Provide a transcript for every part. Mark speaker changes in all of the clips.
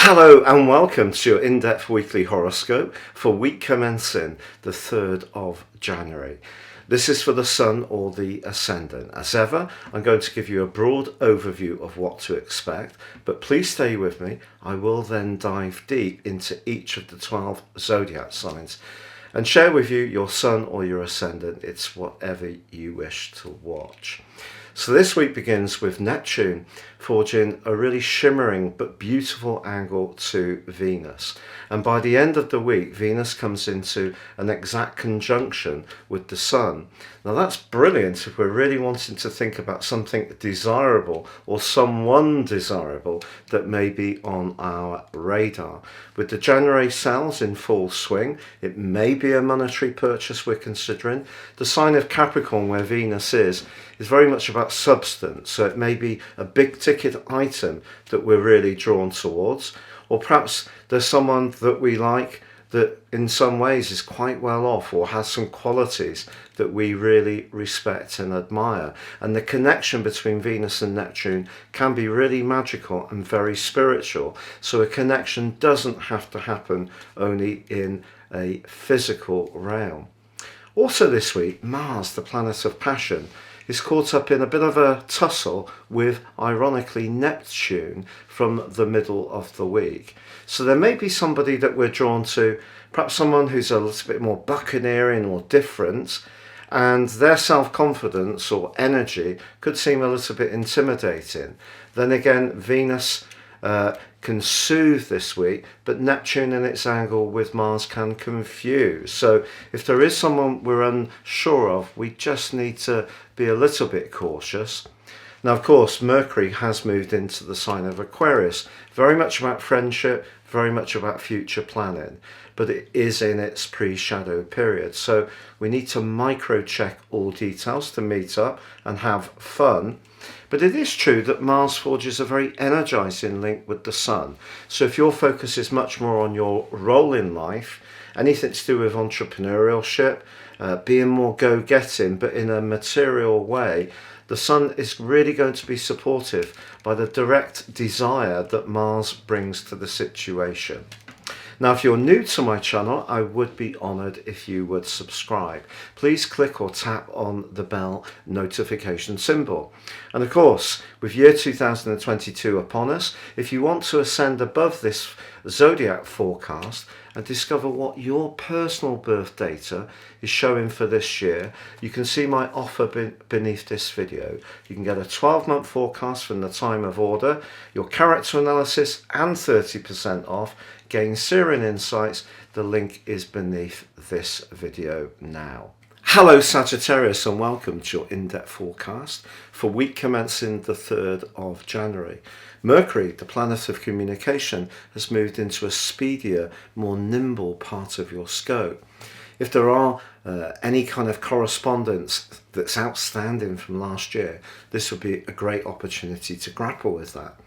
Speaker 1: Hello and welcome to your in-depth weekly horoscope for week commencing the 3rd of January. This is for the Sun or the Ascendant. As ever, I'm going to give you a broad overview of what to expect, but please stay with me. I will then dive deep into each of the 12 zodiac signs and share with you your Sun or your Ascendant. It's whatever you wish to watch. So this week begins with Neptune forging a really shimmering but beautiful angle to Venus. And by the end of the week, Venus comes into an exact conjunction with the Sun. Now that's brilliant if we're really wanting to think about something desirable or someone desirable that may be on our radar. With the January sales in full swing, it may be a monetary purchase we're considering. The sign of Capricorn, where Venus is very much about substance, so it may be a big ticket item that we're really drawn towards, or perhaps there's someone that we like that in some ways is quite well off or has some qualities that we really respect and admire. And the connection between Venus and Neptune can be really magical and very spiritual, so a connection doesn't have to happen only in a physical realm. Also this week, Mars, the planet of passion, is caught up in a bit of a tussle with, ironically, Neptune from the middle of the week. So there may be somebody that we're drawn to, perhaps someone who's a little bit more buccaneering or different, and their self-confidence or energy could seem a little bit intimidating. Then again, Venus can soothe this week, but Neptune in its angle with Mars can confuse. So if there is someone we're unsure of, we just need to be a little bit cautious. Now, of course, Mercury has moved into the sign of Aquarius, very much about friendship, very much about future planning, but it is in its pre-shadow period. So we need to micro-check all details to meet up and have fun. But it is true that Mars forges a very energizing link with the Sun. So if your focus is much more on your role in life, anything to do with entrepreneurship, being more go-getting, but in a material way, the Sun is really going to be supportive by the direct desire that Mars brings to the situation. Now, if you're new to my channel, I would be honoured if you would subscribe. Please click or tap on the bell notification symbol. And of course, with year 2022 upon us, if you want to ascend above this zodiac forecast and discover what your personal birth data is showing for this year, you can see my offer beneath this video. You can get a 12-month forecast from the time of order, your character analysis, and 30% off. Gain searing insights. The link is beneath this video now. Hello Sagittarius and welcome to your in-depth forecast for week commencing the 3rd of January. Mercury, the planet of communication, has moved into a speedier, more nimble part of your scope. If there are any kind of correspondence that's outstanding from last year, this would be a great opportunity to grapple with that.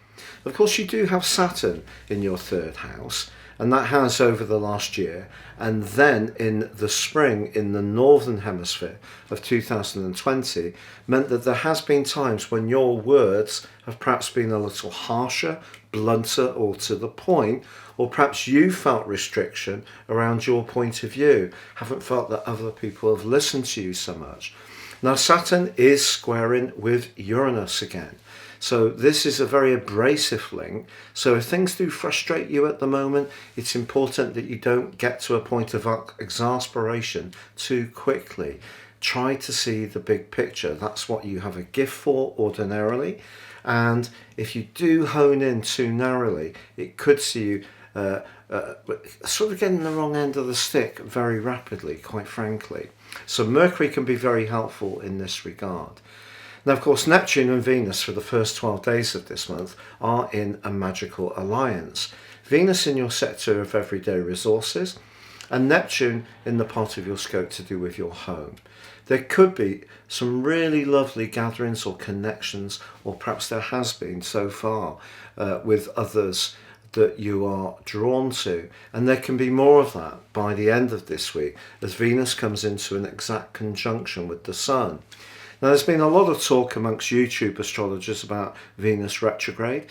Speaker 1: Of course, you do have Saturn in your 3rd house, and that has over the last year, and then in the spring in the northern hemisphere of 2020 meant that there has been times when your words have perhaps been a little harsher, blunter, or to the point, or perhaps you felt restriction around your point of view, haven't felt that other people have listened to you so much. Now Saturn is squaring with Uranus again. So this is a very abrasive link. So if things do frustrate you at the moment, it's important that you don't get to a point of exasperation too quickly. Try to see the big picture. That's what you have a gift for ordinarily. And if you do hone in too narrowly, it could see you sort of getting the wrong end of the stick very rapidly, quite frankly. So Mercury can be very helpful in this regard. Now, of course, Neptune and Venus for the first 12 days of this month are in a magical alliance. Venus in your sector of everyday resources and Neptune in the part of your scope to do with your home. There could be some really lovely gatherings or connections, or perhaps there has been so far with others that you are drawn to, and there can be more of that by the end of this week as Venus comes into an exact conjunction with the Sun. Now, there's been a lot of talk amongst YouTube astrologers about Venus retrograde.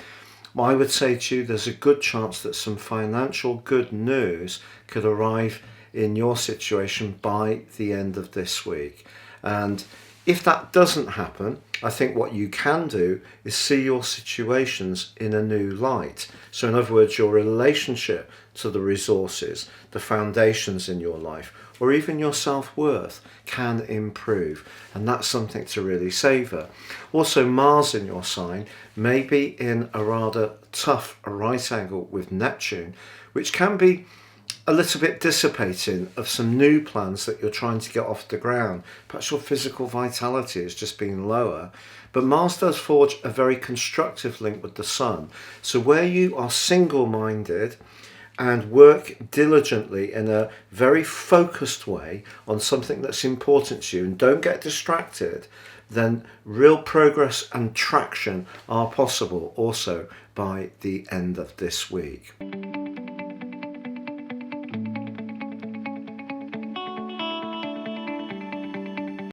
Speaker 1: I would say to you, there's a good chance that some financial good news could arrive in your situation by the end of this week. And if that doesn't happen, I think what you can do is see your situations in a new light. So in other words, your relationship to the resources, the foundations in your life, or even your self-worth can improve. And that's something to really savour. Also, Mars in your sign may be in a rather tough right angle with Neptune, which can be a little bit dissipating of some new plans that you're trying to get off the ground. Perhaps your physical vitality has just been lower. But Mars does forge a very constructive link with the Sun. So where you are single-minded and work diligently in a very focused way on something that's important to you and don't get distracted, then real progress and traction are possible also by the end of this week.